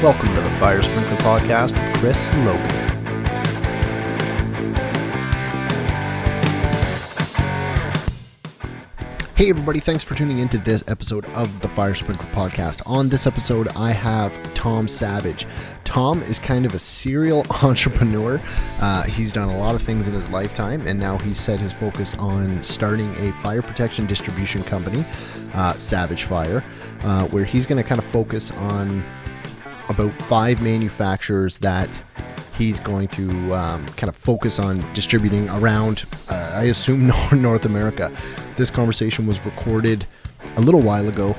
Welcome to the Fire Sprinkler Podcast with Chris and Logan. Hey everybody, thanks for tuning into this episode of the Fire Sprinkler Podcast. On this episode, I have Tom Savage. Tom is kind of a serial entrepreneur. He's done a lot of things in his lifetime, and now he's set his focus on starting a fire protection distribution company, Savage Fire, where he's going to kind of focus on about 5 manufacturers that he's going to kind of focus on distributing around, I assume, North America. This conversation was recorded a little while ago,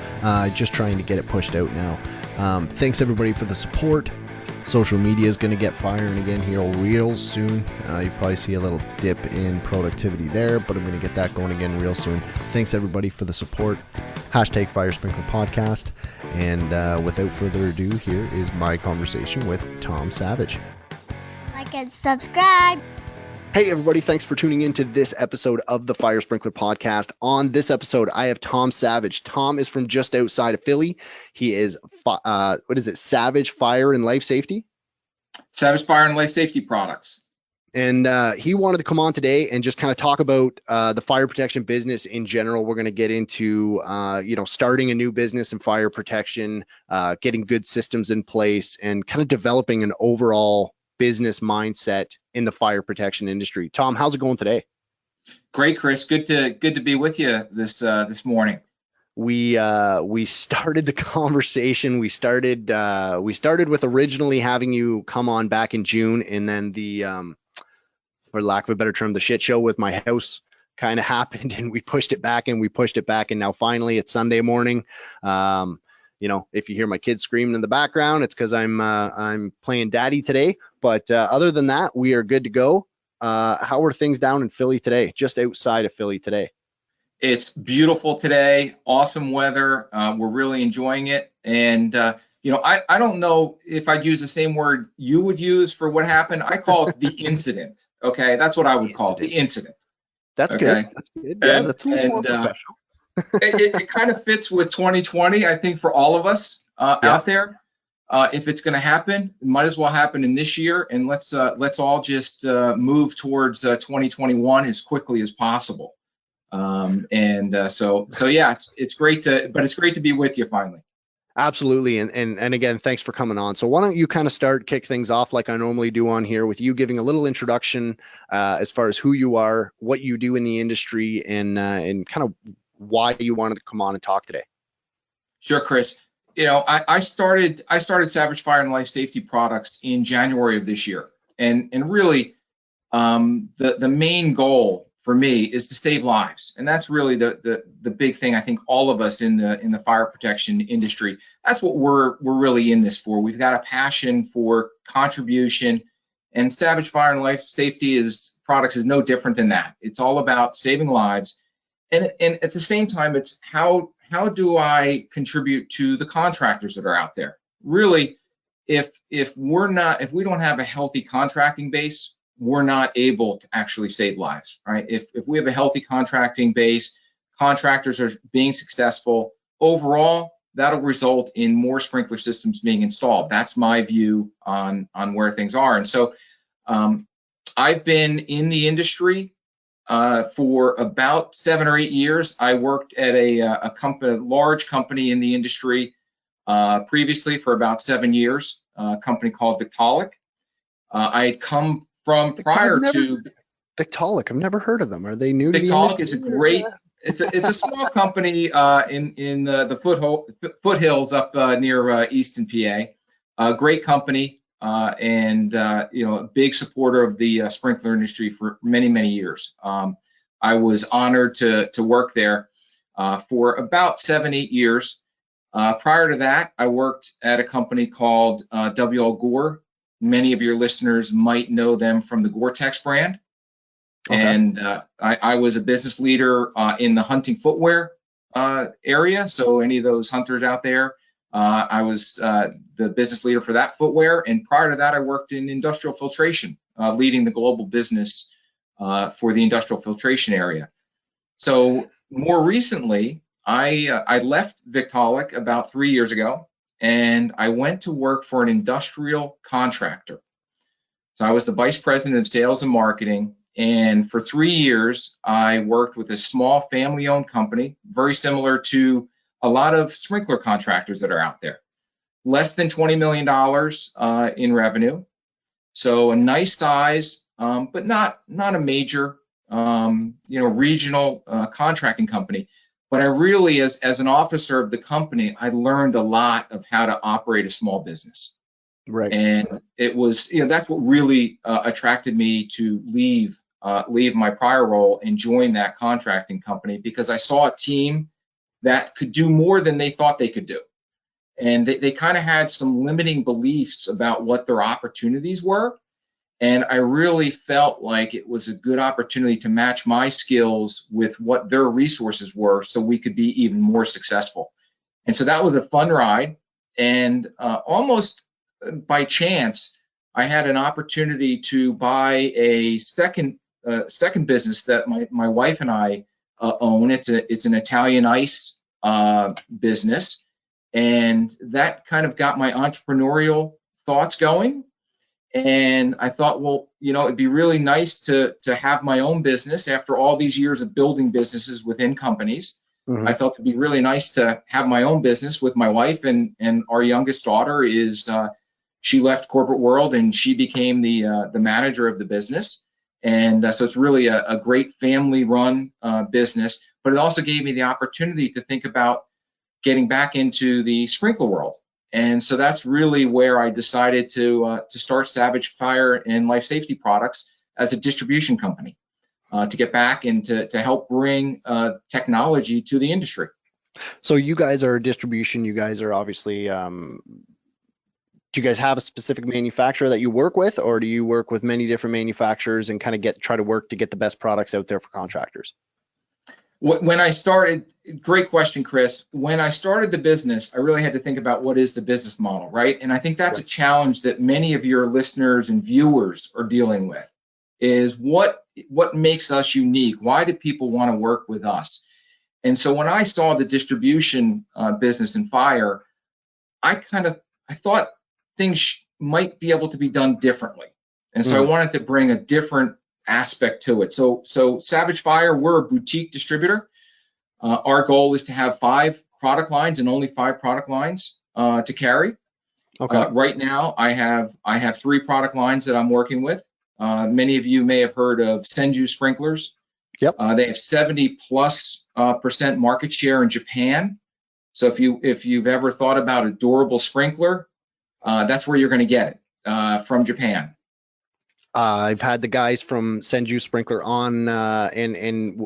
just trying to get it pushed out now. Thanks everybody for the support. Social media is going to get firing again here real soon. You probably see a little dip in productivity there, but I'm going to get that going again real soon. Thanks everybody for the support. Hashtag Fire Sprinkler Podcast. And without further ado, here is my conversation with Tom Savage. Like and subscribe. Hey everybody, thanks for tuning into this episode of the Fire Sprinkler Podcast. On this episode, I have Tom Savage. Tom is from just outside of Philly. He is, Savage Fire and Life Safety? Savage Fire and Life Safety Products. And he wanted to come on today and just kind of talk about the fire protection business in general. We're going to get into, starting a new business in fire protection, getting good systems in place, and kind of developing an overall business mindset in the fire protection industry. Tom, how's it going today? Great, Chris. Good to be with you this morning. We started the conversation. We started with originally having you come on back in June, and then the for lack of a better term, the shit show with my house kind of happened, and we pushed it back, and now finally it's Sunday morning. If you hear my kids screaming in the background, it's because I'm playing daddy today. But other than that, we are good to go. How are things down in Philly today, just outside of Philly today? It's beautiful today, awesome weather. We're really enjoying it. And, I don't know if I'd use the same word you would use for what happened. I call it the incident. Okay, that's what I would call it, the incident. That's okay? Good. That's good. Yeah, that's a little more professional. it kind of fits with 2020, I think, for all of us out there. If it's going to happen, it might as well happen in this year, and let's all just move towards 2021 as quickly as possible. So yeah, it's great to be with you finally. Absolutely, and again, thanks for coming on. So why don't you kind of kick things off like I normally do on here, with you giving a little introduction as far as who you are, what you do in the industry, and kind of why you wanted to come on and talk today. Sure, Chris. I started Savage Fire and Life Safety Products in January of this year, and really the main goal for me is to save lives, and that's really the big thing. I think all of us in the fire protection industry, that's what we're really in this for. We've got a passion for contribution, and Savage Fire and Life Safety Products is no different than that. It's all about saving lives, and at the same time, it's how do I contribute to the contractors that are out there? Really, if we don't have a healthy contracting base, we're not able to actually save lives, right? If we have a healthy contracting base, contractors are being successful, overall, that'll result in more sprinkler systems being installed. That's my view on where things are. And so I've been in the industry for about 7 or 8 years. I worked at a large company in the industry previously for about 7 years, a company called Victaulic. I had come from prior to Victaulic. I've never heard of them. Are they new to the industry? Victaulic is a great. It's a small company in the foothills up near Easton, PA. A great company and a big supporter of the sprinkler industry for many years. I was honored to work there for about 7-8 years. Prior to that, I worked at a company called W.L. Gore. Many of your listeners might know them from the Gore-Tex brand. Okay. And I was a business leader in the hunting footwear area. So any of those hunters out there, I was the business leader for that footwear. And prior to that, I worked in industrial filtration, leading the global business for the industrial filtration area. So more recently, I left Victaulic about 3 years ago, and I went to work for an industrial contractor. So I was the vice president of sales and marketing. And for 3 years, I worked with a small family-owned company, very similar to a lot of sprinkler contractors that are out there. Less than $20 million in revenue. So a nice size, but not a major, regional contracting company. But I really, as an officer of the company, I learned a lot of how to operate a small business. Right. And it was, that's what really attracted me to leave my prior role and join that contracting company, because I saw a team that could do more than they thought they could do. And they kind of had some limiting beliefs about what their opportunities were. And I really felt like it was a good opportunity to match my skills with what their resources were so we could be even more successful. And so that was a fun ride. And almost by chance, I had an opportunity to buy a second business that my wife and I own. It's an Italian ice business. And that kind of got my entrepreneurial thoughts going. And I thought, well, it'd be really nice to have my own business after all these years of building businesses within companies. Mm-hmm. I felt it'd be really nice to have my own business with my wife, and our youngest daughter is, she left corporate world and she became the manager of the business. And so it's really a great family run business, but it also gave me the opportunity to think about getting back into the sprinkler world. And so that's really where I decided to start Savage Fire and Life Safety Products as a distribution company, to get back and to help bring technology to the industry. So you guys are distribution. You guys are obviously, do you guys have a specific manufacturer that you work with, or do you work with many different manufacturers and kind of try to work to get the best products out there for contractors? When I started, great question, Chris. When I started the business, I really had to think about what is the business model, right? And I think that's a challenge that many of your listeners and viewers are dealing with, is what makes us unique? Why do people want to work with us? And so when I saw the distribution business in fire, I thought things might be able to be done differently. And so I wanted to bring a different aspect to it. So Savage Fire, we're a boutique distributor. Our goal is to have 5 product lines and only 5 product lines to carry. Okay. Right now, I have 3 product lines that I'm working with. Many of you may have heard of Senju sprinklers. Yep. They have 70+% market share in Japan. So if you've ever thought about a durable sprinkler, that's where you're going to get it, from Japan. I've had the guys from Senju Sprinkler on, and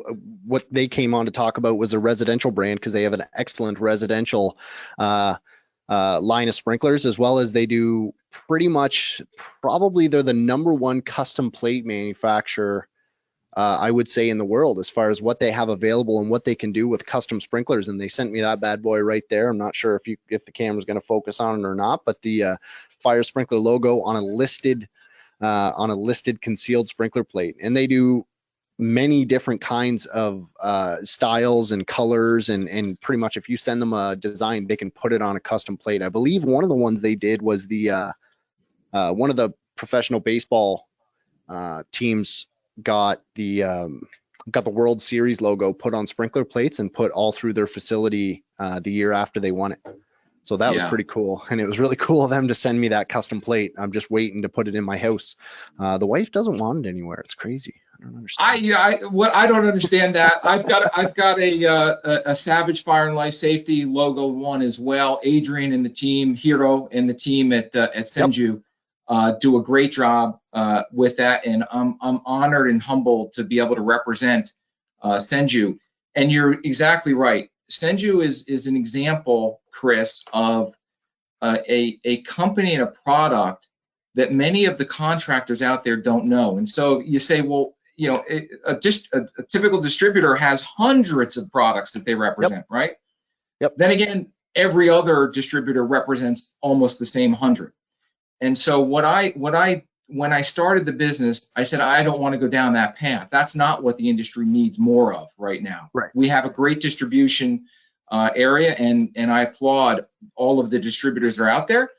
what they came on to talk about was a residential brand, because they have an excellent residential line of sprinklers, as well as they do pretty much, probably they're the #1 custom plate manufacturer, I would say, in the world, as far as what they have available and what they can do with custom sprinklers. And they sent me that bad boy right there. I'm not sure if the camera's going to focus on it or not, but the fire sprinkler logo on a listed concealed sprinkler plate. And they do many different kinds of styles and colors, and pretty much if you send them a design, they can put it on a custom plate. I believe one of the ones they did was the one of the professional baseball teams got the World Series logo put on sprinkler plates and put all through their facility the year after they won it. So that was pretty cool. And it was really cool of them to send me that custom plate. I'm just waiting to put it in my house. The wife doesn't want it anywhere. It's crazy. I don't understand. I don't understand that. I've got a Savage Fire and Life Safety logo one as well. Adrian and the team, Hiro and the team at Senju do a great job with that. And I'm honored and humbled to be able to represent Senju. And you're exactly right. Senju is an example, Chris, of a company and a product that many of the contractors out there don't know. And so you say, well, a typical distributor has hundreds of products that they represent, right? Yep. Then again, every other distributor represents almost the same 100. And so when I started the business, I said, I don't want to go down that path. That's not what the industry needs more of right now. Right. We have a great distribution area, and I applaud all of the distributors that are out there.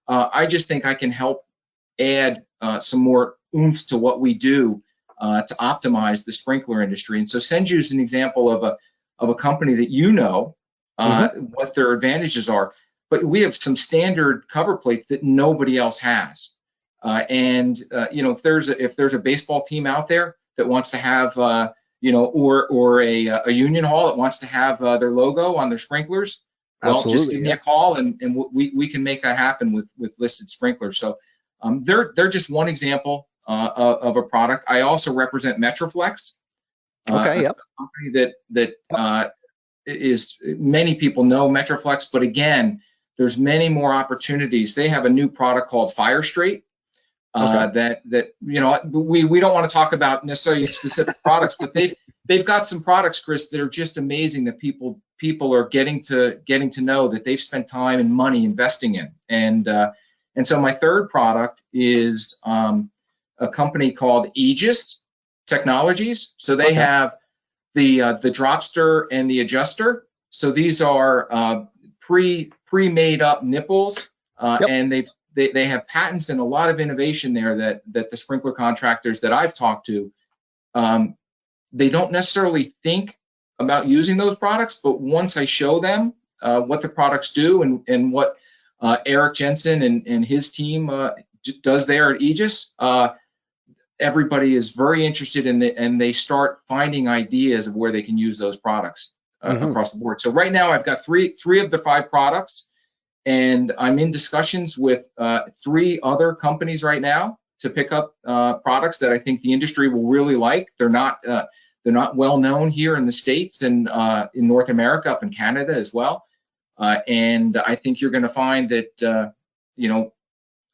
I just think I can help add some more oomph to what we do to optimize the sprinkler industry. And so Senju is an example of a company that what their advantages are. But we have some standard cover plates that nobody else has. If there's a baseball team out there that wants to have, or a union hall that wants to have their logo on their sprinklers, well, Absolutely, just give me a call, and we can make that happen with listed sprinklers. So they're just one example of a product. I also represent Metroflex, Okay, a company that is, many people know Metroflex, but again, there's many more opportunities. They have a new product called Fire Straight. That we don't want to talk about necessarily specific products, but they've got some products, Chris, that are just amazing, that people are getting to know, that they've spent time and money investing in. And so my third product is a company called Aegis Technologies. So they have the dropster and the adjuster. So these are pre-made up nipples, and they have patents and a lot of innovation there that the sprinkler contractors that I've talked to, they don't necessarily think about using those products, but once I show them what the products do and what Eric Jensen and his team does there at Aegis, everybody is very interested in it, and they start finding ideas of where they can use those products across the board. So right now I've got three of the 5 products, and I'm in discussions with 3 other companies right now to pick up products that I think the industry will really like. They're not well known here in the States and in North America, up in Canada as well. And I think you're going to find that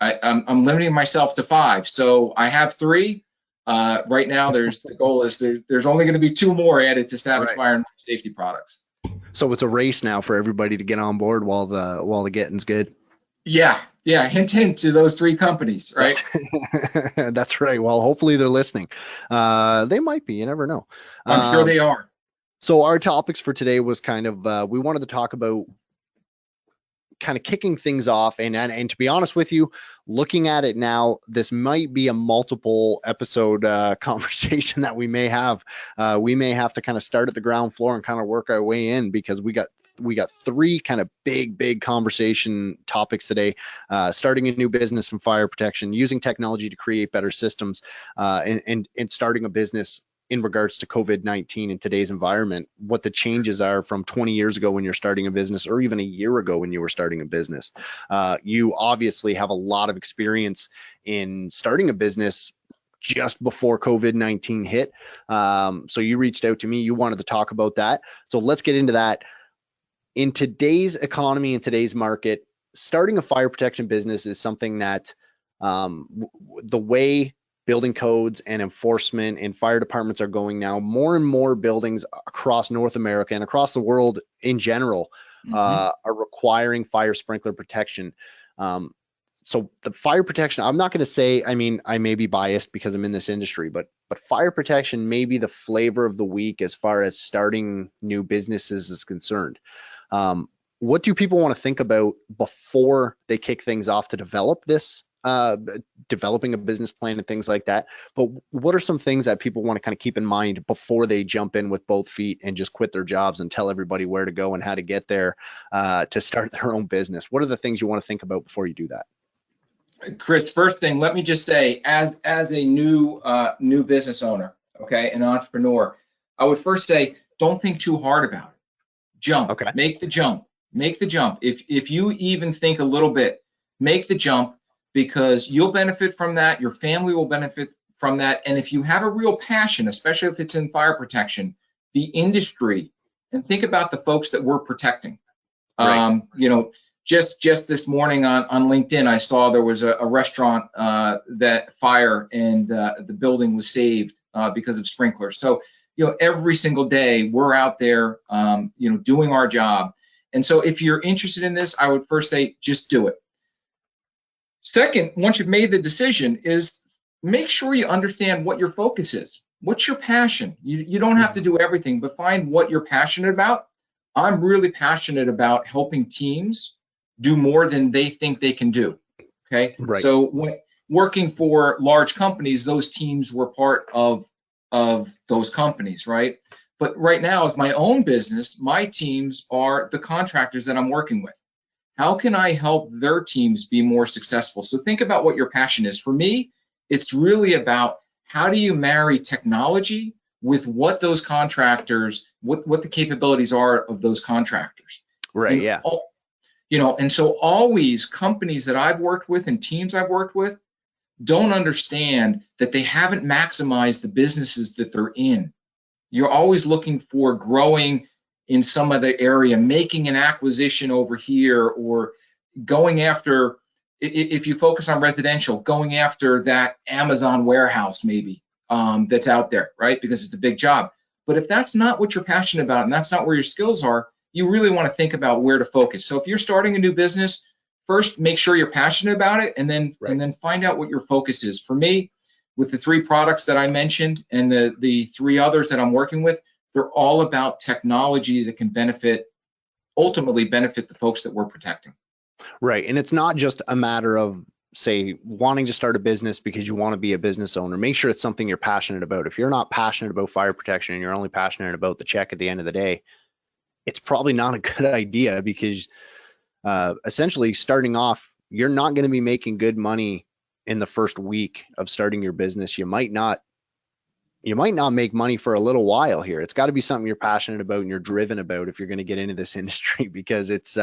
I'm limiting myself to 5. So I have 3 right now. The goal is there's only going to be 2 more added to Savage Fire and Safety products. So it's a race now for everybody to get on board while the getting's good. Yeah. Hint to those 3 companies, right? That's right. Well, hopefully they're listening. They might be. You never know. I'm sure they are. So our topics for today was kind of we wanted to talk about kind of kicking things off, and to be honest with you, looking at it now, this might be a multiple episode conversation that we may have. We may have to kind of start at the ground floor and kind of work our way in, because we got 3 kind of big conversation topics today. Starting a new business in fire protection, using technology to create better systems, and starting a business in regards to COVID-19 in today's environment, what the changes are from 20 years ago when you're starting a business, or even a year ago when you were starting a business. You obviously have a lot of experience in starting a business just before COVID-19 hit. So you reached out to me, you wanted to talk about that. So let's get into that. In today's economy, in today's market, starting a fire protection business is something that the way building codes and enforcement and fire departments are going now, more and more buildings across North America and across the world in general are requiring fire sprinkler protection. So the fire protection, I'm not going to say, I mean, I may be biased because I'm in this industry, but fire protection may be the flavor of the week as far as starting new businesses is concerned. What do people want to think about before they kick things off to develop this, developing a business plan and things like that? But what are some things that people want to kind of keep in mind before they jump in with both feet and just quit their jobs and tell everybody where to go and how to get there to start their own business? What are the things you want to think about before you do that? Chris, first thing, let me just say, as a new business owner, okay, an entrepreneur, I would first say, don't think too hard about it. Jump. Okay. Make the jump. If you even think a little bit, make the jump, because you'll benefit from that. Your family will benefit from that. And if you have a real passion, especially if it's in fire protection, the industry, and think about the folks that we're protecting. Right. Just this morning on LinkedIn, I saw there was a restaurant that fire, and the building was saved because of sprinklers. So, every single day we're out there, doing our job. And so if you're interested in this, I would first say, just do it. Second, once you've made the decision, is make sure you understand what your focus is. What's your passion? You don't have to do everything, but find what you're passionate about. I'm really passionate about helping teams do more than they think they can do. Okay. Right. So when working for large companies, those teams were part of those companies, right? But right now, as my own business, my teams are the contractors that I'm working with. How can I help their teams be more successful? So think about what your passion is. For me, it's really about how do you marry technology with what those contractors, what the capabilities are of those contractors. Right. And Yeah. and so always companies that I've worked with and teams I've worked with don't understand that they haven't maximized the businesses that they're in. You're always looking for growing in some other area, making an acquisition over here, or going after, if you focus on residential, going after that Amazon warehouse maybe that's out there, right? Because it's a big job. But if that's not what you're passionate about and that's not where your skills are, you really want to think about where to focus. So if you're starting a new business, first make sure you're passionate about it, and then find out what your focus is. For me, with the 3 products that I mentioned and the 3 others that I'm working with, they're all about technology that can ultimately benefit the folks that we're protecting. Right. And it's not just a matter of, say, wanting to start a business because you want to be a business owner. Make sure it's something you're passionate about. If you're not passionate about fire protection and you're only passionate about the check at the end of the day, it's probably not a good idea, because essentially starting off, you're not going to be making good money in the first week of starting your business. You might not make money for a little while here. It's got to be something you're passionate about and you're driven about if you're going to get into this industry, because it's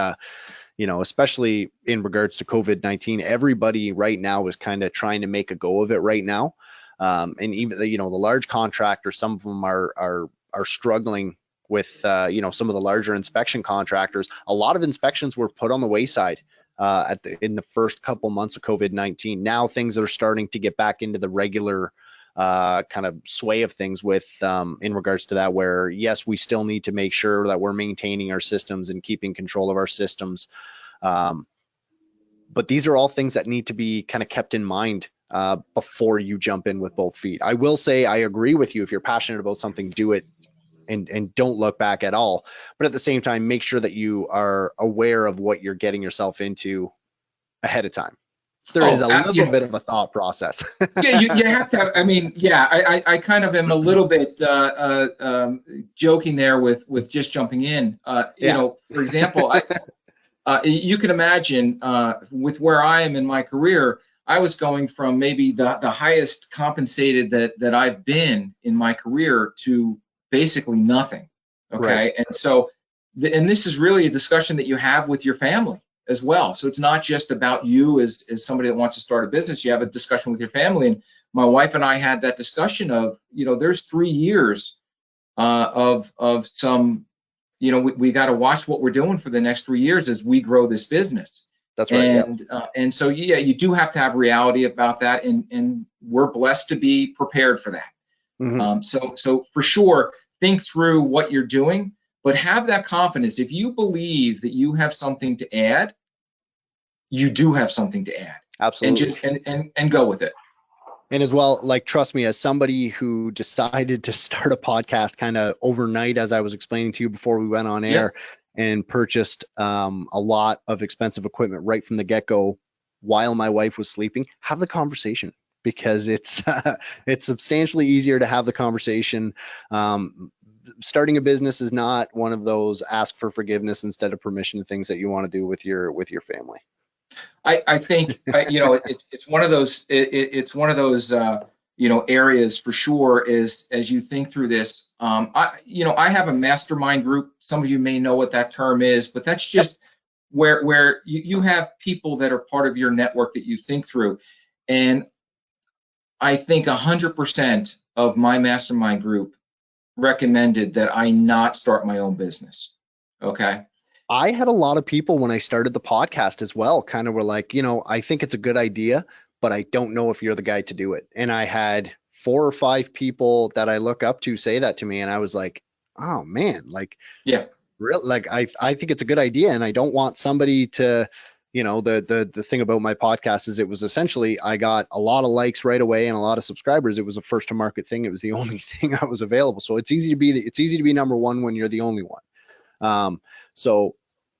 especially in regards to COVID-19, everybody right now is kind of trying to make a go of it right now. And even the large contractors, some of them are struggling with some of the larger inspection contractors. A lot of inspections were put on the wayside in the first couple months of COVID-19. Now things are starting to get back into the regular kind of sway of things with in regards to that, where yes, we still need to make sure that we're maintaining our systems and keeping control of our systems. But these are all things that need to be kind of kept in mind before you jump in with both feet. I will say I agree with you. If you're passionate about something, do it and don't look back at all. But at the same time, make sure that you are aware of what you're getting yourself into ahead of time. There is a little bit of a thought process. Yeah, you have to have, I kind of am a little bit joking there with just jumping in. For example, you can imagine with where I am in my career, I was going from maybe the highest compensated that I've been in my career to basically nothing. Okay. Right. And so, and this is really a discussion that you have with your family as well. So it's not just about you as somebody that wants to start a business. You have a discussion with your family. And my wife and I had that discussion of, there's 3 years of some, we got to watch what we're doing for the next 3 years as we grow this business. That's right. And and so you do have to have reality about that, and we're blessed to be prepared for that. Mm-hmm. So for sure, think through what you're doing, but have that confidence. If you believe that you have something to add, you do have something to add. Absolutely. And go with it. And as well, trust me, as somebody who decided to start a podcast kind of overnight, as I was explaining to you before we went on air, and purchased a lot of expensive equipment right from the get-go while my wife was sleeping, have the conversation, because it's substantially easier to have the conversation. Starting a business is not one of those ask for forgiveness instead of permission things that you want to do with your family. I think it's one of those areas for sure, is as you think through this. I have a mastermind group. Some of you may know what that term is, but that's just where you have people that are part of your network that you think through. And I think 100% of my mastermind group recommended that I not start my own business. Okay. I had a lot of people when I started the podcast as well, kind of were like, I think it's a good idea, but I don't know if you're the guy to do it. And I had 4 or 5 people that I look up to say that to me. And I was like, oh man, I think it's a good idea. And I don't want somebody to, the thing about my podcast is it was essentially, I got a lot of likes right away and a lot of subscribers. It was a first to market thing. It was the only thing that was available. So it's easy to be number one when you're the only one. So,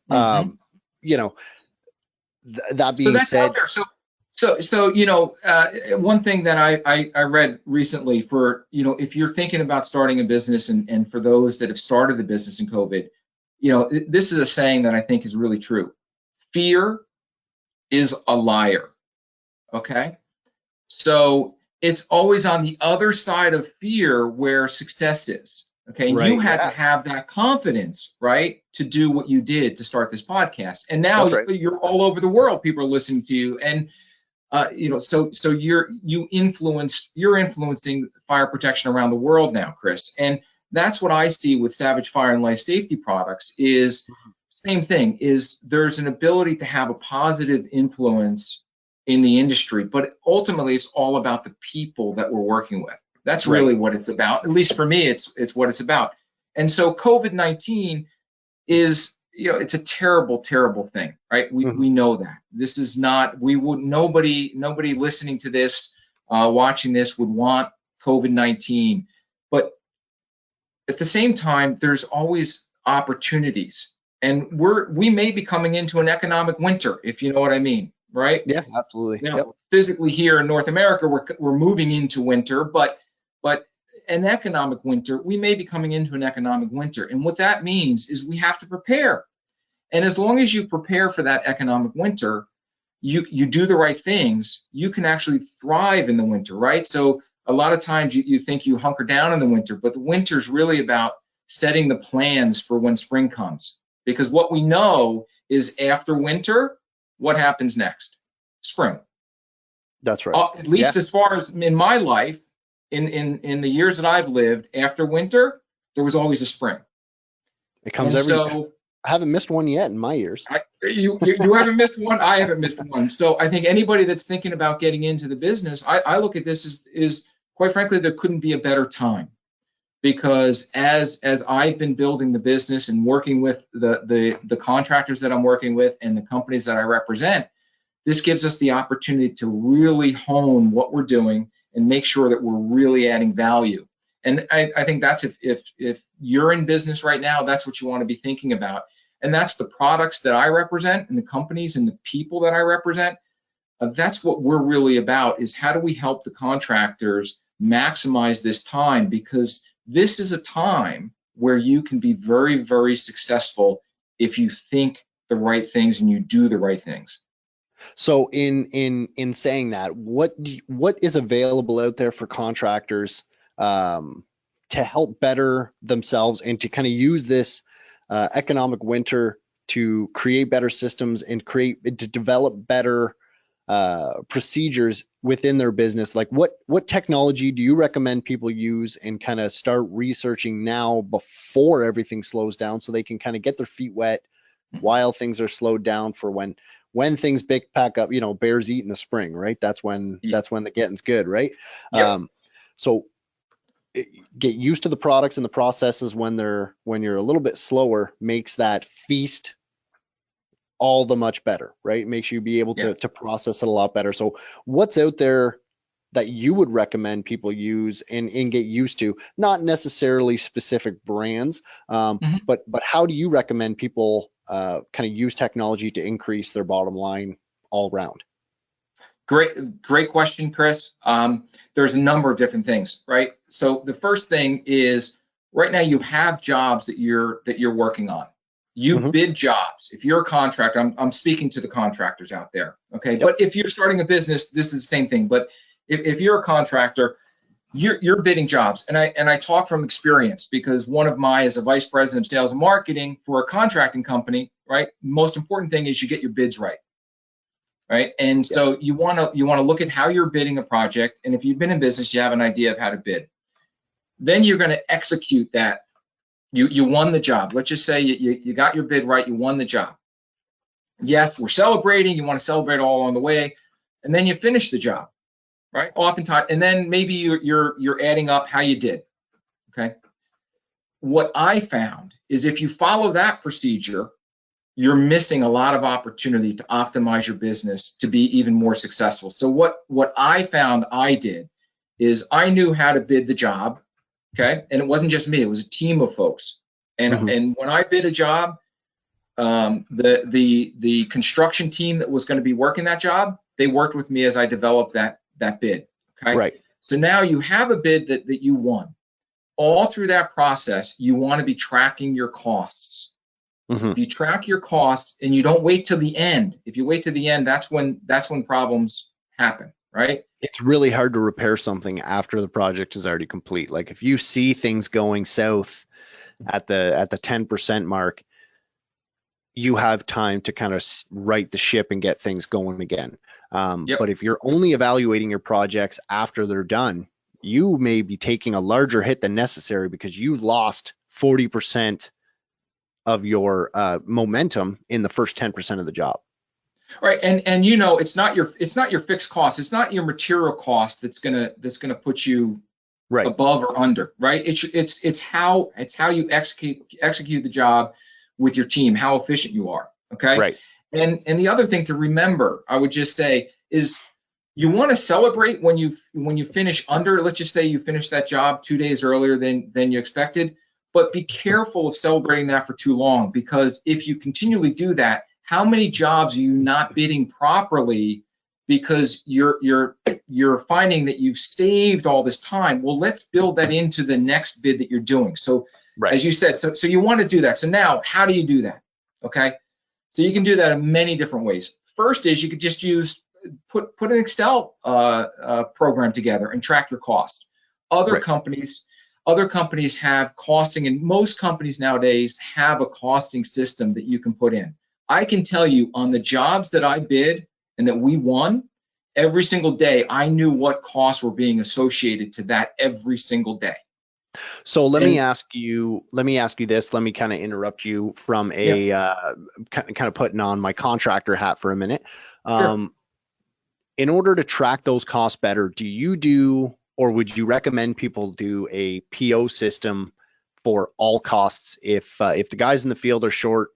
Mhm. you know, that So being that's out said, there. So one thing that I read recently for, if you're thinking about starting a business, and for those that have started the business in COVID, this is a saying that I think is really true. Fear is a liar. Okay. So it's always on the other side of fear where success is. Okay. And you right? had to Yeah, have that confidence, right, to do what you did to start this podcast. And now that's right. you're all over the world. People are listening to you. And so you're influencing fire protection around the world now, Chris. And that's what I see with Savage Fire and Life Safety products is same thing, is there's an ability to have a positive influence in the industry, but ultimately it's all about the people that we're working with. That's Right. really what it's about. At least for me, it's what it's about. And so COVID-19 is, it's a terrible, terrible thing, right? we Mhm. we know that this is not, we would, nobody listening to this, watching this would want COVID-19. But at the same time, there's always opportunities, and we may be coming into an economic winter, if you know what I mean, right? Yeah, absolutely. Yep. Physically here in North America, we're moving into winter, but an economic winter, we may be coming into an economic winter. And what that means is we have to prepare. And as long as you prepare for that economic winter, you do the right things, you can actually thrive in the winter, right? So a lot of times you think you hunker down in the winter, but the winter is really about setting the plans for when spring comes. Because what we know is after winter, what happens next? Spring. That's right. At Yeah, least as far as in my life, in the years that I've lived, after winter, there was always a spring. it comes And every. so I haven't missed one yet in my years. you haven't missed one. I haven't missed one. So I think anybody that's thinking about getting into the business, I look at this as quite frankly, there couldn't be a better time, because as I've been building the business and working with the contractors that I'm working with and the companies that I represent, this gives us the opportunity to really hone what we're doing and make sure that we're really adding value. And I think that's, if you're in business right now, that's what you want to be thinking about. And that's the products that I represent and the companies and the people that I represent. That's what we're really about, is how do we help the contractors maximize this time? Because this is a time where you can be very, very successful if you think the right things and you do the right things. So in saying that, what is available out there for contractors to help better themselves and to kind of use this economic winter to create better systems and to develop better procedures within their business? Like what technology do you recommend people use and kind of start researching now before everything slows down, so they can kind of get their feet wet while things are slowed down for when things pack up, bears eat in the spring, right? That's when the getting's good, right? Yep. So get used to the products and the processes when you're a little bit slower, makes that feast all the much better, right? It makes you be able Yeah. to process it a lot better. So what's out there that you would recommend people use and get used to? Not necessarily specific brands, Mhm. but how do you recommend people kind of use technology to increase their bottom line all around? Great question, Chris. There's a number of different things, right? So the first thing is, right now you have jobs that you're working on. You Hmm. bid jobs. If you're a contractor, I'm speaking to the contractors out there, okay? Yep. But if you're starting a business, this is the same thing. But if you're a contractor, you're bidding jobs, and I talk from experience, because one of my, as a vice president of sales and marketing for a contracting company, right? Most important thing is you get your bids right. Right. And so Yes. you want to look at how you're bidding a project. And if you've been in business, you have an idea of how to bid. Then you're going to execute that. You won the job. Let's just say you got your bid right, you won the job. Yes, we're celebrating, you want to celebrate all along the way, and then you finish the job, right? Oftentimes, and then maybe you're adding up how you did. Okay. What I found is, if you follow that procedure, you're missing a lot of opportunity to optimize your business to be even more successful. So what I found I did is, I knew how to bid the job, okay? And it wasn't just me, it was a team of folks. Mhm. And when I bid a job, the construction team that was going to be working that job, they worked with me as I developed that bid. Okay. Right. So now you have a bid that you won. All through that process, you want to be tracking your costs. Mhm. If you track your costs and you don't wait till the end, if you wait till the end, that's when problems happen, right? It's really hard to repair something after the project is already complete. Like if you see things going south at the 10% mark, you have time to kind of right the ship and get things going again. Yep. But if you're only evaluating your projects after they're done, you may be taking a larger hit than necessary because you lost 40% of your momentum in the first 10% of the job. Right. And you know, it's not your fixed cost. It's not your material cost that's gonna put you Right. above or under, right? It's how you execute the job with your team, how efficient you are. Okay. Right. And the other thing to remember, I would just say, is you want to celebrate when you finish under. Let's just say you finish that job 2 days earlier than you expected, but be careful of celebrating that for too long, because if you continually do that, how many jobs are you not bidding properly because you're finding that you've saved all this time? Well, let's build that into the next bid that you're doing. So Right. as you said, so you want to do that. So now, how do you do that? Okay. So you can do that in many different ways. First is you could just put an Excel program together and track your costs. Other Right. companies have costing, and most companies nowadays have a costing system that you can put in. I can tell you, on the jobs that I bid and that we won, every single day I knew what costs were being associated to that every single day. So let me And ask you this. Let me kind of interrupt you from yeah, a kind of putting on my contractor hat for a minute. sure. In order to track those costs better, do you do, or would you recommend people do a PO system for all costs? If the guys in the field are short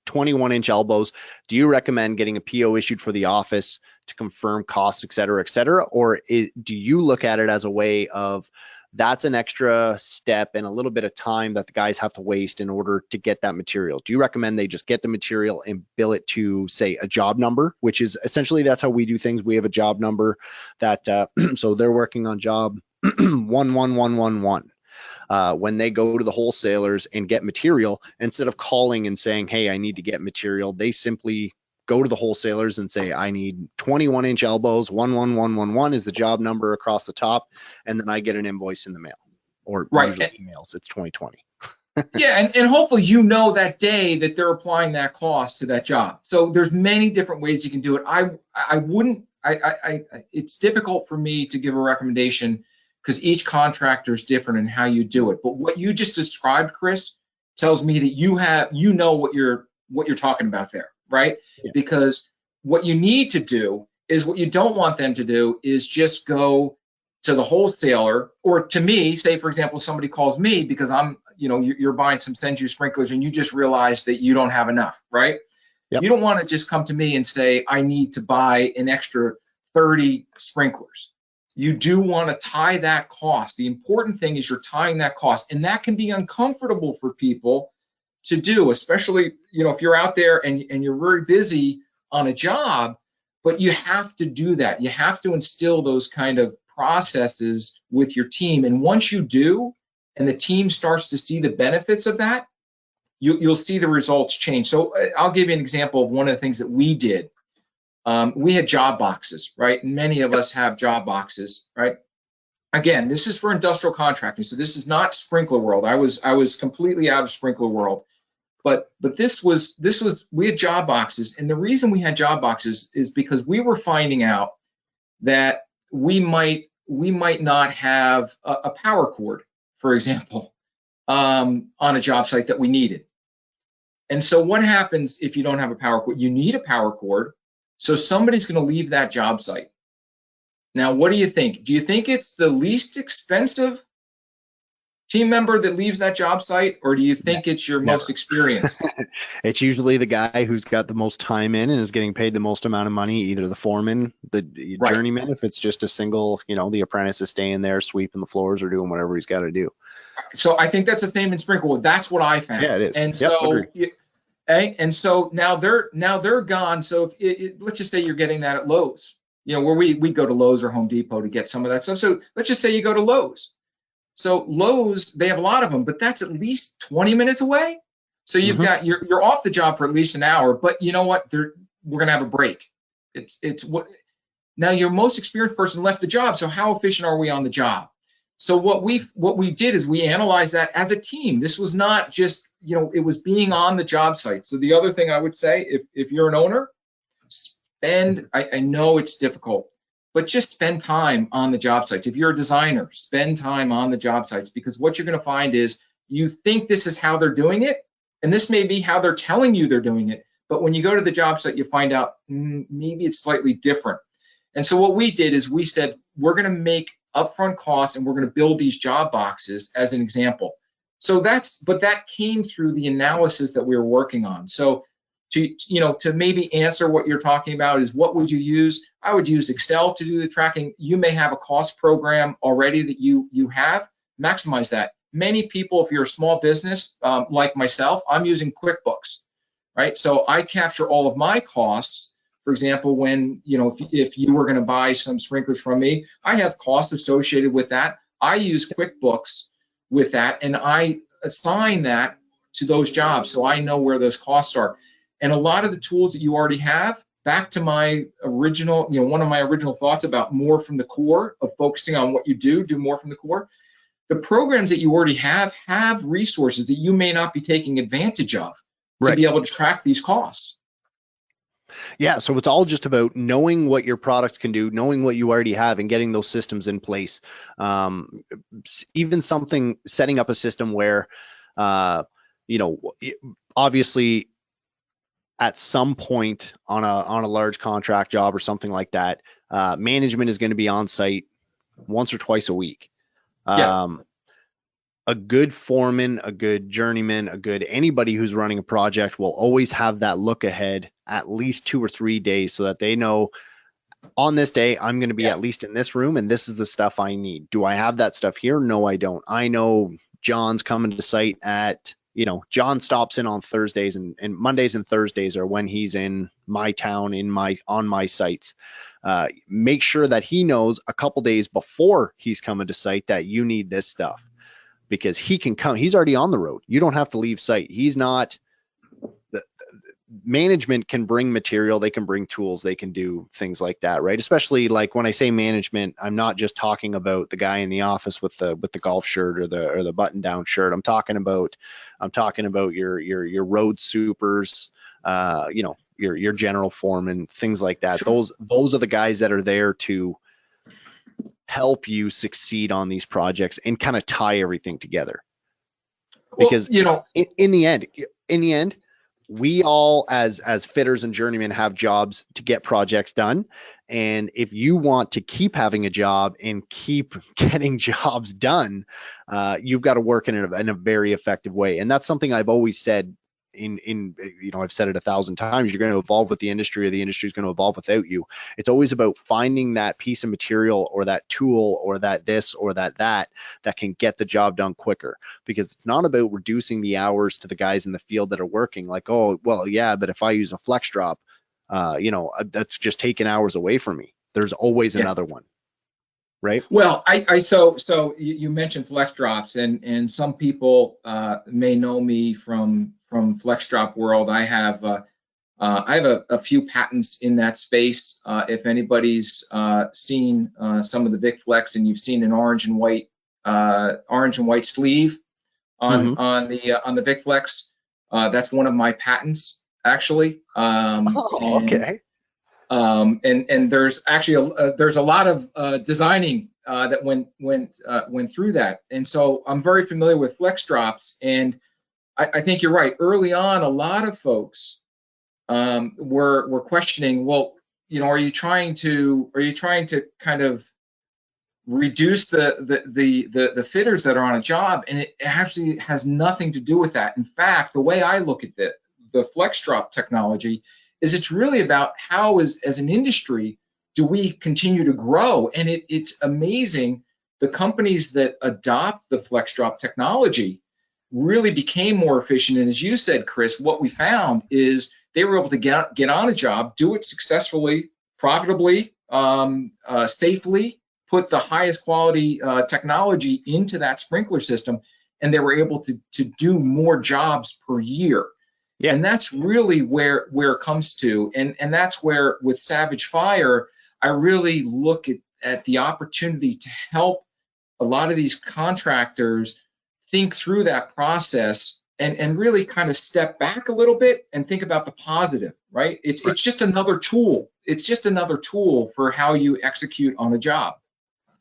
21-inch elbows, do you recommend getting a PO issued for the office to confirm costs, et cetera, or do you look at it as a way of that's an extra step and a little bit of time that the guys have to waste in order to get that material? Do you recommend they just get the material and bill it to, say, a job number, which is essentially that's how we do things? We have a job number that so they're working on job 11111. When they go to the wholesalers and get material, instead of calling and saying, hey, I need to get material, they simply go to the wholesalers and say, I need 21-inch elbows, 11111 is the job number across the top, and then I get an invoice in the mail, or Right. usually emails. It's 2020. Yeah, and hopefully you know that day that they're applying that cost to that job. So there's many different ways you can do it. I wouldn't it's difficult for me to give a recommendation because each contractor is different in how you do it. But what you just described, Chris, tells me that you know what you're talking about there, right? Yeah. Because what you need to do is, what you don't want them to do is just go to the wholesaler, or to me, say for example, somebody calls me because you're buying some Senju sprinklers and you just realize that you don't have enough, right? Yep. You don't want to just come to me and say, I need to buy an extra 30 sprinklers. You do want to tie that cost. The important thing is you're tying that cost, and that can be uncomfortable for people to do, especially if you're out there and you're very busy on a job, but you have to do that. You have to instill those kind of processes with your team, and once you do, and the team starts to see the benefits of that, you'll see the results change. So I'll give you an example of one of the things that we did. We had job boxes, right? Many of us have job boxes, right? Again, this is for industrial contracting, so this is not sprinkler world. I was completely out of sprinkler world, but this was we had job boxes, and the reason we had job boxes is because we were finding out that we might not have a power cord, for example, on a job site that we needed. And so what happens if you don't have a power cord? You need a power cord, so somebody's going to leave that job site. Now, what do you think? Do you think it's the least expensive team member that leaves that job site, or do you think it's your most experienced? It's usually the guy who's got the most time in and is getting paid the most amount of money, either the foreman, the journeyman, if it's just a single, the apprentice is staying there sweeping the floors or doing whatever he's got to do. So I think that's the same in Sprinklewood. That's what I found. Yeah, it is. And Yep, so, agree. and so now they're gone. So if let's just say you're getting that at Lowe's, where we go to Lowe's or Home Depot to get some of that stuff. So let's just say you go to Lowe's. So Lowe's, they have a lot of them, but that's at least 20 minutes away. So you've got you're off the job for at least an hour. But you know what? We're gonna have a break. It's what now your most experienced person left the job. So how efficient are we on the job? So what we did is we analyzed that as a team. This was not just, it was being on the job site. So the other thing I would say, if you're an owner, I know it's difficult, but just spend time on the job sites. If you're a designer, spend time on the job sites, because what you're going to find is you think this is how they're doing it, and this may be how they're telling you they're doing it, but when you go to the job site, you find out maybe it's slightly different. And so what we did is we said, we're going to make upfront costs and we're going to build these job boxes as an example. So but that came through the analysis that we were working on. So to maybe answer what you're talking about is what would you use? I would use Excel to do the tracking. You may have a cost program already that you have. Maximize that. Many people, if you're a small business like myself, I'm using QuickBooks, right? So I capture all of my costs. For example, when, if you were going to buy some sprinklers from me, I have costs associated with that. I use QuickBooks with that, and I assign that to those jobs, so I know where those costs are. And a lot of the tools that you already have, back to my original, one of my original thoughts about more from the core, of focusing on what you do more from the core. The programs that you already have resources that you may not be taking advantage of to be able to track these costs. Yeah, so it's all just about knowing what your products can do, knowing what you already have, and getting those systems in place. Even setting up a system where, obviously, at some point on a large contract job or something like that, management is going to be on site once or twice a week. A good foreman, a good journeyman, anybody who's running a project will always have that look ahead at least 2 or 3 days, so that they know on this day I'm going to be at least in this room and this is the stuff I need. Do I have that stuff here? No, I don't. I know John's coming to site at, John stops in on Thursdays, and Mondays and Thursdays are when he's in my town, on my sites. Make sure that he knows a couple days before he's coming to site that you need this stuff, because he can come. He's already on the road. You don't have to leave site. He's not. Management can bring material, they can bring tools, they can do things like that, right? Especially like when I say management, I'm not just talking about the guy in the office with the golf shirt or the button down shirt. I'm talking about your road supers, your general foreman, things like that. Those are the guys that are there to help you succeed on these projects and kind of tie everything together. Because in the end, we all as fitters and journeymen have jobs to get projects done. And if you want to keep having a job and keep getting jobs done, you've got to work in a very effective way. And that's something I've always said I've said it 1,000 times. You're going to evolve with the industry, or the industry is going to evolve without you. It's always about finding that piece of material or that tool or that this or that can get the job done quicker, because it's not about reducing the hours to the guys in the field that are working. Like, oh, well, yeah, but if I use a flex drop, that's just taking hours away from me. There's always another one. Right. Well, so you mentioned flex drops, and some people may know me from flex drop world. I have a few patents in that space. If anybody's seen some of the Vic Flex, and you've seen an orange and white sleeve on the Vic Flex, that's one of my patents, actually. Okay. And there's actually there's a lot of designing that went through that, and so I'm very familiar with flex drops. And I think you're right. Early on, a lot of folks were questioning, well, are you trying to kind of reduce the fitters that are on a job? And it actually has nothing to do with that. In fact, the way I look at the flex drop technology is it's really about how, as an industry, do we continue to grow? And it's amazing the companies that adopt the FlexDrop technology really became more efficient. And as you said, Chris, what we found is they were able to get on a job, do it successfully, profitably, safely, put the highest quality technology into that sprinkler system, and they were able to do more jobs per year. Yeah. And that's really where it comes to. And that's where with Savage Fire, I really look at the opportunity to help a lot of these contractors think through that process and really kind of step back a little bit and think about the positive, right? It's just another tool. It's just another tool for how you execute on a job.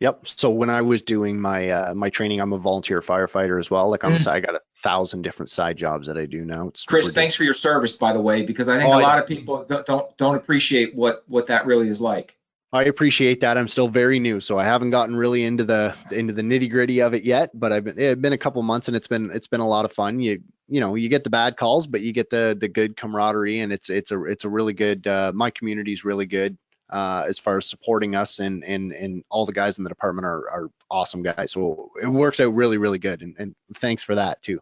Yep. So when I was doing my my training, I'm a volunteer firefighter as well. Like on the side, I got 1,000 different side jobs that I do now. It's Chris, thanks for your service, by the way, because I think a lot of people don't appreciate what that really is like. I appreciate that. I'm still very new, so I haven't gotten really into the nitty gritty of it yet. But it's been a couple months, and it's been a lot of fun. You know, you get the bad calls, but you get the good camaraderie, and it's a really good. My community is really good as far as supporting us, and all the guys in the department are awesome guys. So it works out really, really good, and thanks for that too.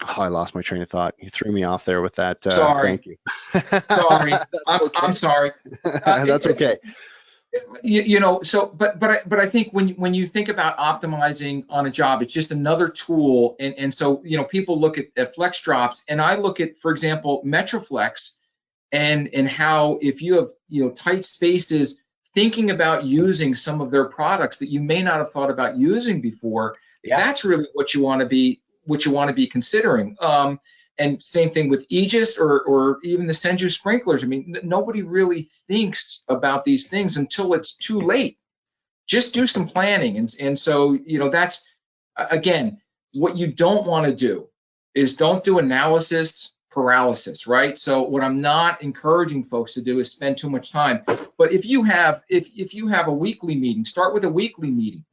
I lost my train of thought. You threw me off there with that. Sorry. Thank you. Sorry. I'm sorry. That's okay. You know, so but I think when you think about optimizing on a job, it's just another tool. And so, you know, people look at FlexDrops, and I look at, for example, Metroflex, and how if you have, you know, tight spaces, thinking about using some of their products that you may not have thought about using before, that's really what you want to be considering. And same thing with Aegis or even the Senju sprinklers. I mean, nobody really thinks about these things until it's too late. Just do some planning. And so, you know, that's, again, what you don't want to do is don't do analysis paralysis, right? So what I'm not encouraging folks to do is spend too much time. But if you have a weekly meeting, start with a weekly meeting.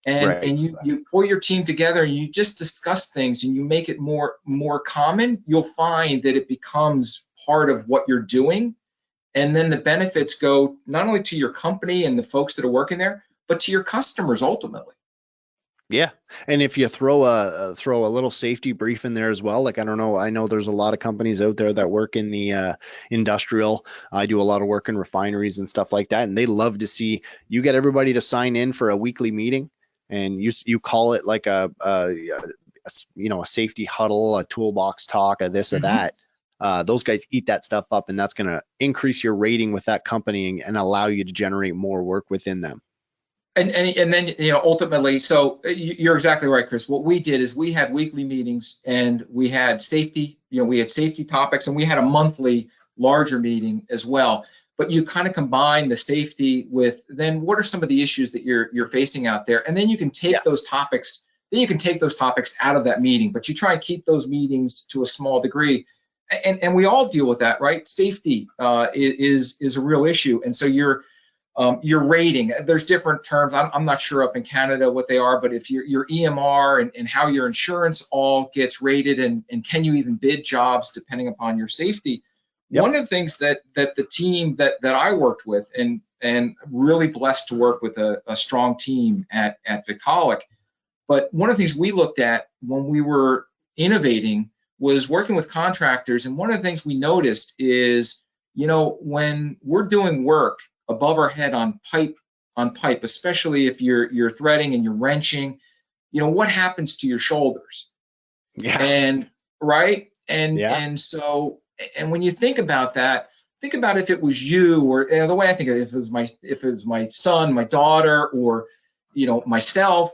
And you pull your team together and you just discuss things and you make it more common, you'll find that it becomes part of what you're doing. And then the benefits go not only to your company and the folks that are working there, but to your customers ultimately. Yeah. And if you throw a little safety brief in there as well, like, I don't know, I know there's a lot of companies out there that work in the industrial. I do a lot of work in refineries and stuff like that. And they love to see you get everybody to sign in for a weekly meeting. And you call it like a safety huddle, a toolbox talk, a this or that. Those guys eat that stuff up, and that's going to increase your rating with that company and allow you to generate more work within them. And then, you know, ultimately, so you're exactly right, Chris. What we did is we had weekly meetings, and we had safety. You know, we had safety topics, and we had a monthly larger meeting as well. But you kind of combine the safety with then what are some of the issues that you're facing out there, and then you can take those topics. Then you can take those topics out of that meeting, but you try and keep those meetings to a small degree, and we all deal with that, right? Safety is a real issue, and so your rating. There's different terms. I'm not sure up in Canada what they are, but if your EMR and how your insurance all gets rated, and can you even bid jobs depending upon your safety. One of the things that the team that I worked with, and really blessed to work with a strong team at Vicolic, but one of the things we looked at when we were innovating was working with contractors. And one of the things we noticed is, you know, when we're doing work above our head on pipe, especially if you're threading and you're wrenching, you know, what happens to your shoulders? And so. And when you think about that, think about if it was you, or the way I think of it, if it was my son, my daughter, or, you know, myself,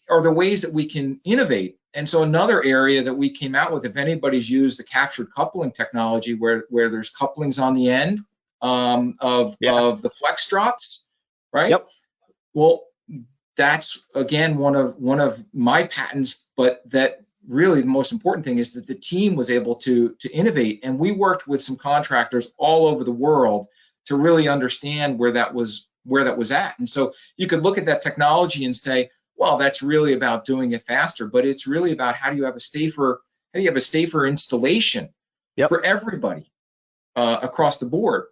are the ways that we can innovate. And so another area that we came out with, if anybody's used the captured coupling technology, where there's couplings on the end of the FlexDrops, right? Yep. Well, that's again one of my patents, but that. Really, the most important thing is that the team was able to innovate, and we worked with some contractors all over the world to really understand where that was at. And so you could look at that technology and say, well, that's really about doing it faster, but it's really about how do you have a safer installation for everybody across the board.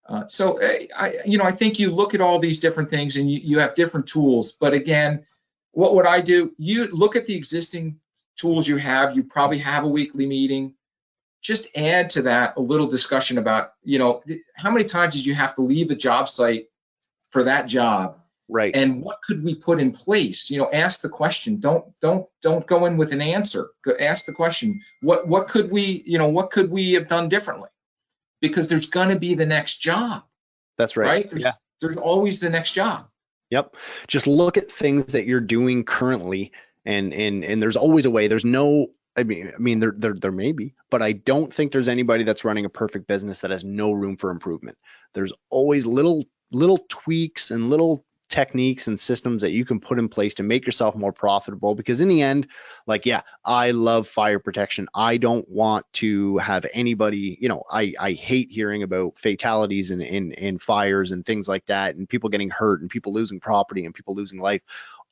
I think you look at all these different things and you have different tools. But again, what would I do? You look at the existing tools you have. You probably have a weekly meeting. Just add to that a little discussion about, how many times did you have to leave a job site for that job? Right. And what could we put in place? Ask the question. Don't go in with an answer. Ask the question. What could we have done differently? Because there's going to be the next job. That's right. There's always the next job. Yep. Just look at things that you're doing currently, and there's always a way. There's no, I mean, there may be, but I don't think there's anybody that's running a perfect business that has no room for improvement. There's always little tweaks and little techniques and systems that you can put in place to make yourself more profitable, because in the end, I love fire protection. I don't want to have anybody, I hate hearing about fatalities in fires and things like that, and people getting hurt and people losing property and people losing life.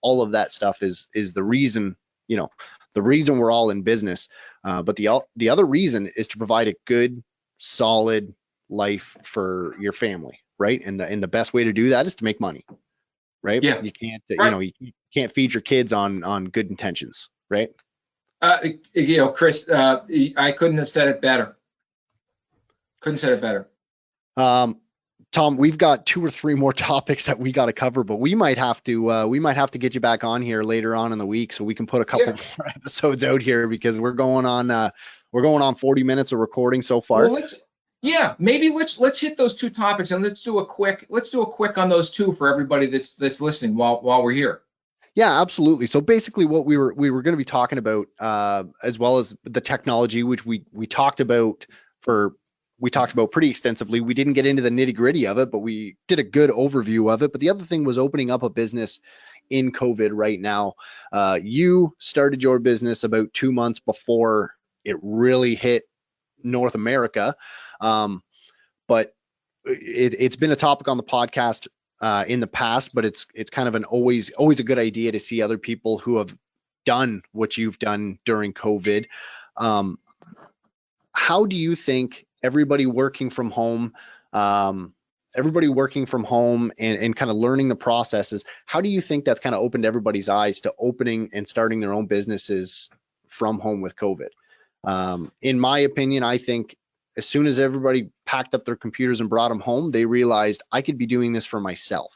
All of that stuff is the reason, the reason we're all in business. But the other reason is to provide a good, solid life for your family, right? And the best way to do that is to make money. Right? Yeah. You can't, right. You can't feed your kids on good intentions, right? Chris, I couldn't have said it better. Tom, we've got 2 or 3 more topics that we got to cover, but we might have to get you back on here later on in the week so we can put a couple more episodes out here, because we're going on 40 minutes of recording so far. Well, maybe let's hit those 2 topics, and let's do a quick on those 2 for everybody that's listening while we're here. Yeah, absolutely. So basically what we were going to be talking about, as well as the technology, which we talked about pretty extensively. We didn't get into the nitty-gritty of it, but we did a good overview of it. But the other thing was opening up a business in COVID right now. You started your business about 2 months before it really hit North America. But it's been a topic on the podcast in the past, but it's kind of always a good idea to see other people who have done what you've done during COVID. How do you think everybody working from home and kind of learning the processes, how do you think that's kind of opened everybody's eyes to opening and starting their own businesses from home with COVID? In my opinion, I think as soon as everybody packed up their computers and brought them home, they realized I could be doing this for myself.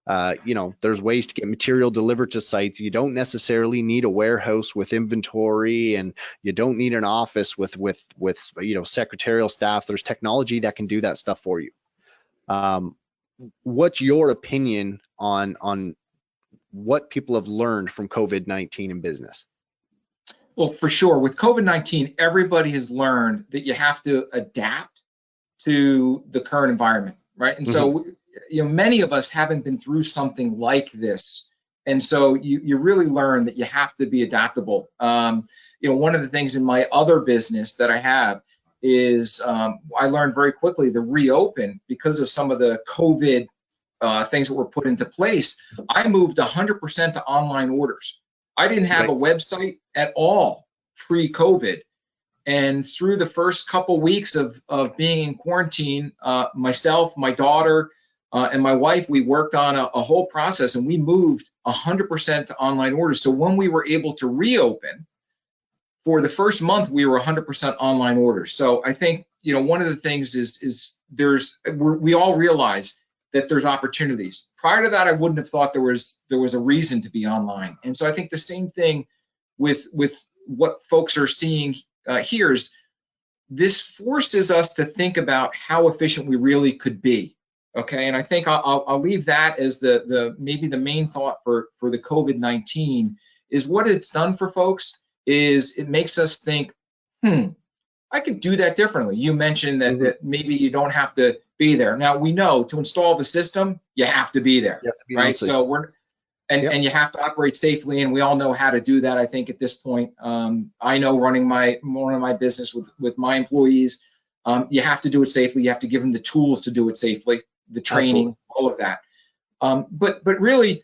There's ways to get material delivered to sites. You don't necessarily need a warehouse with inventory, and you don't need an office with secretarial staff. There's technology that can do that stuff for you. What's your opinion on what people have learned from COVID-19 in business? Well, for sure, with COVID-19, everybody has learned that you have to adapt to the current environment, right? And so, many of us haven't been through something like this. And so you really learn that you have to be adaptable. One of the things in my other business that I have is I learned very quickly to reopen because of some of the COVID things that were put into place. I moved 100% to online orders. I didn't have a website at all pre-COVID. And through the first couple weeks of being in quarantine, myself, my daughter, and my wife, we worked on a whole process, and we moved 100% to online orders. So when we were able to reopen, for the first month, we were 100% online orders. So I think, one of the things is we all realize that there's opportunities. Prior to that, I wouldn't have thought there was a reason to be online. And so I think the same thing with what folks are seeing here is this forces us to think about how efficient we really could be. Okay, and I think I'll leave that as maybe the main thought for the COVID-19 is what it's done for folks is it makes us think, I could do that differently. You mentioned that maybe you don't have to be there. Now we know to install the system, you have to be there, right? So and you have to operate safely, and we all know how to do that. I think at this point, I know running one of my business with my employees, you have to do it safely. You have to give them the tools to do it safely, the training, all of that. But really,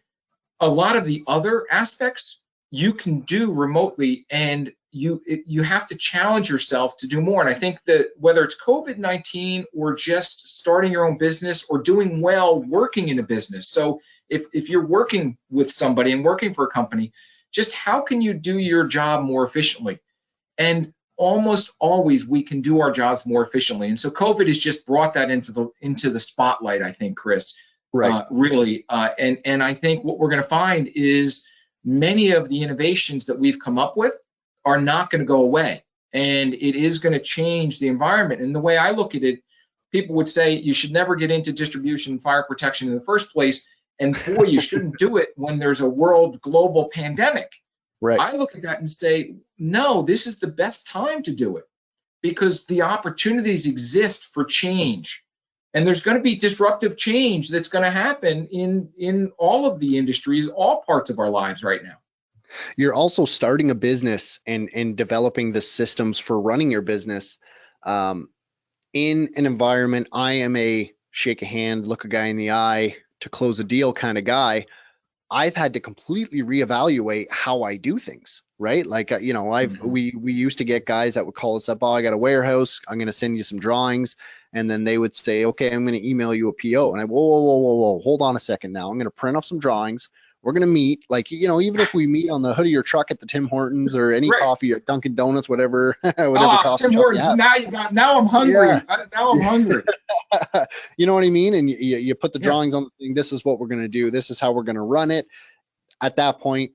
a lot of the other aspects you can do remotely, and you have to challenge yourself to do more. And I think that whether it's COVID-19 or just starting your own business or doing well working in a business. So if you're working with somebody and working for a company, just how can you do your job more efficiently? And almost always we can do our jobs more efficiently. And so COVID has just brought that into the spotlight, I think, Chris. Right. Really. And I think what we're going to find is many of the innovations that we've come up with are not going to go away. And it is going to change the environment. And the way I look at it, people would say you should never get into distribution and fire protection in the first place. And boy, you shouldn't do it when there's a world global pandemic. Right. I look at that and say, no, this is the best time to do it because the opportunities exist for change. And there's going to be disruptive change that's going to happen in all of the industries, all parts of our lives right now. You're also starting a business and developing the systems for running your business in an environment. I am a shake a hand, look a guy in the eye to close a deal kind of guy. I've had to completely reevaluate how I do things, right? Like, we used to get guys that would call us up, oh, I got a warehouse, I'm going to send you some drawings. And then they would say, okay, I'm going to email you a PO. And whoa, hold on a second now. I'm going to print off some drawings. We're going to meet, like, even if we meet on the hood of your truck at the Tim Hortons or any coffee or Dunkin' Donuts, whatever coffee Tim shop Hortons, now I'm hungry. Yeah. Now I'm hungry. You know what I mean? And you put the drawings on the thing. This is what we're going to do. This is how we're going to run it. At that point,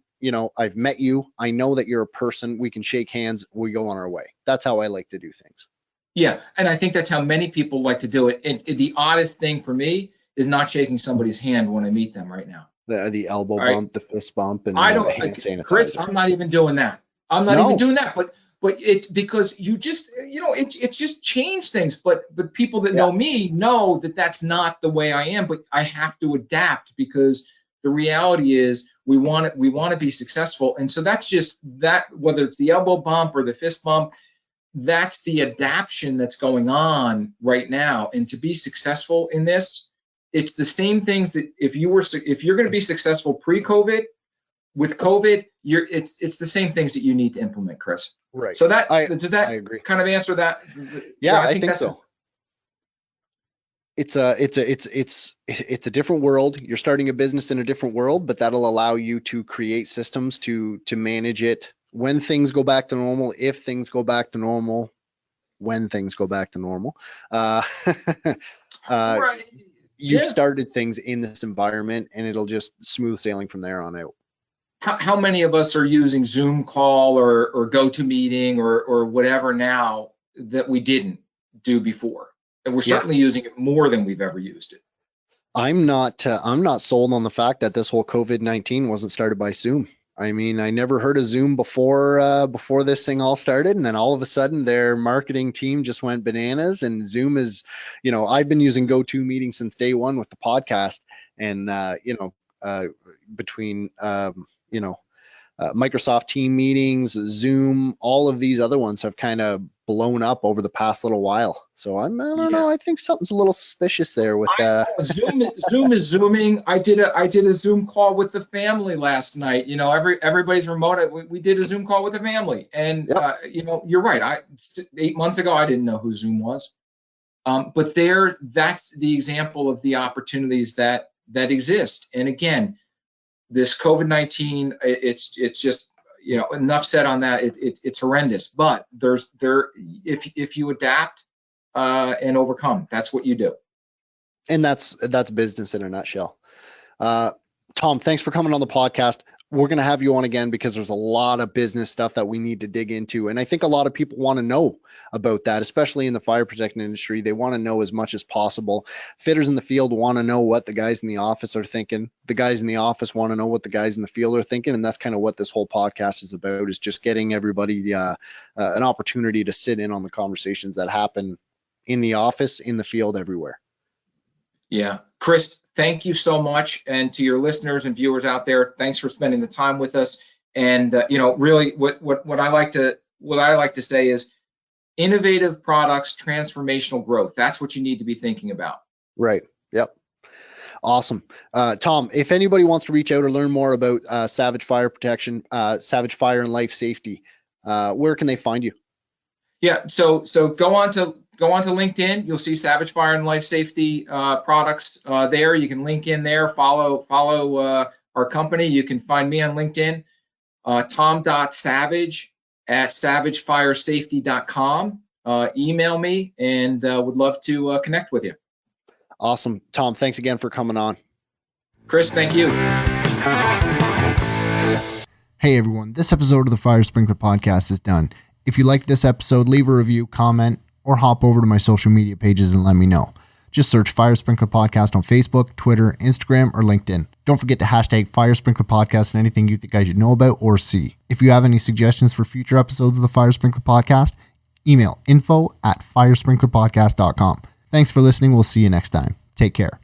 I've met you. I know that you're a person. We can shake hands. We go on our way. That's how I like to do things. Yeah, and I think that's how many people like to do it. And the oddest thing for me is not shaking somebody's hand when I meet them right now. The elbow bump, the fist bump, and I don't, hand sanitizer. Chris, I'm not even doing that. I'm not even doing that. But it, because you just, it just changed things. But people that know me know that that's not the way I am. But I have to adapt because the reality is we want to be successful. And so that's just that, whether it's the elbow bump or the fist bump, that's the adaptation that's going on right now. And to be successful in this, it's the same things that if you're going to be successful pre-COVID, with COVID, it's the same things that you need to implement, Chris. Right. So does that I agree. kind of answer that? Yeah, I think so. It's a different world. You're starting a business in a different world, but that'll allow you to create systems to manage it when things go back to normal, if things go back to normal, when things go back to normal. Right. You've started things in this environment, and it'll just smooth sailing from there on out. How many of us are using Zoom call or GoToMeeting or whatever now that we didn't do before? And we're certainly using it more than we've ever used it. I'm not sold on the fact that this whole COVID-19 wasn't started by Zoom. I mean, I never heard of Zoom before this thing all started, and then all of a sudden their marketing team just went bananas. And Zoom is, I've been using GoToMeeting since day one with the podcast, and between Microsoft Team meetings, Zoom, all of these other ones have kind of blown up over the past little while. So I don't know. I think something's a little suspicious there with Zoom is zooming. I did a Zoom call with the family last night. Everybody's remote. We did a Zoom call with the family, and you're right. 8 months ago, I didn't know who Zoom was. But that's the example of the opportunities that exist. And again, this COVID-19, it's just, enough said on that. It's horrendous, but if you adapt and overcome, that's what you do. And that's business in a nutshell. Tom, thanks for coming on the podcast. We're going to have you on again because there's a lot of business stuff that we need to dig into. And I think a lot of people want to know about that, especially in the fire protection industry. They want to know as much as possible. Fitters in the field want to know what the guys in the office are thinking. The guys in the office want to know what the guys in the field are thinking. And that's kind of what this whole podcast is about, is just getting everybody an opportunity to sit in on the conversations that happen in the office, in the field, everywhere. Yeah. Chris, thank you so much. And to your listeners and viewers out there, thanks for spending the time with us. And, really what I like to say is innovative products, transformational growth. That's what you need to be thinking about. Right. Yep. Awesome. Tom, if anybody wants to reach out or learn more about Savage Fire Protection, Savage Fire and Life Safety, where can they find you? Yeah, so go on to LinkedIn. You'll see Savage Fire and Life Safety products there. You can link in there, follow our company. You can find me on LinkedIn, tom.savage@savagefiresafety.com. Email me, and would love to connect with you. Awesome. Tom, thanks again for coming on. Chris, thank you. Hey everyone, this episode of the Fire Sprinkler Podcast is done. If you liked this episode, leave a review, comment, or hop over to my social media pages and let me know. Just search Fire Sprinkler Podcast on Facebook, Twitter, Instagram, or LinkedIn. Don't forget to hashtag Fire Sprinkler Podcast and anything you think I should know about or see. If you have any suggestions for future episodes of the Fire Sprinkler Podcast, email info@firesprinklerpodcast.com. Thanks for listening. We'll see you next time. Take care.